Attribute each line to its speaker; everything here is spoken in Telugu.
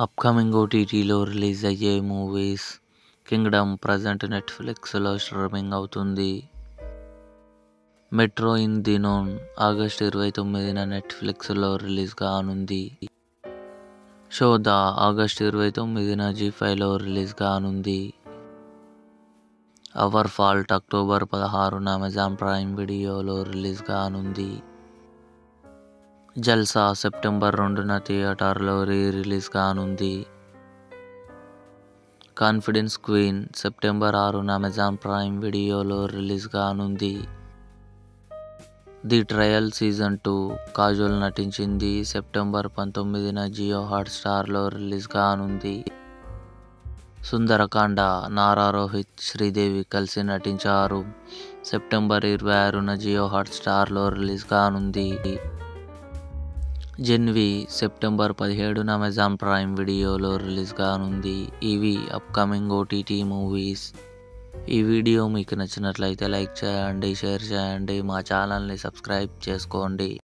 Speaker 1: అప్కమింగ్ ఓటీటీలో రిలీజ్ అయ్యే మూవీస్. కింగ్డమ్ ప్రజెంట్ నెట్ఫ్లిక్స్లో స్ట్రీమింగ్ అవుతుంది. Metro In Dino August 29న నెట్ఫ్లిక్స్లో రిలీజ్ కానుంది. శోధ ఆగస్టు 29న జీ5లో రిలీజ్ కానుంది. అవర్ ఫాల్ట్ అక్టోబర్ 16న అమెజాన్ ప్రైమ్ వీడియోలో రిలీజ్ కానుంది. జల్సా సెప్టెంబర్ 2న థియేటర్లో రిలీజ్ కానుంది. కాన్ఫిడెన్స్ క్వీన్ సెప్టెంబర్ 6న అమెజాన్ ప్రైమ్ వీడియోలో రిలీజ్ కానుంది. ది ట్రయల్ సీజన్ 2 కాజోల్ నటించింది. సెప్టెంబర్ 19న జియో హాట్స్టార్లో రిలీజ్ కానుంది. సుందరకాండ నారా రోహిత్, శ్రీదేవి కలిసి నటించారు. సెప్టెంబర్ 26న జియో హాట్స్టార్లో రిలీజ్ కానుంది. జెన్వి సెప్టెంబర్ 17న అమెజాన్ ప్రైమ్ వీడియోలో రిలీజ్ కానుంది. ఇవి అప్కమింగ్ ఓటీటీ మూవీస్. ఈ వీడియో మీకు నచ్చినట్లయితే లైక్ చేయండి, షేర్ చేయండి, మా ఛానల్ని సబ్స్క్రైబ్ చేసుకోండి.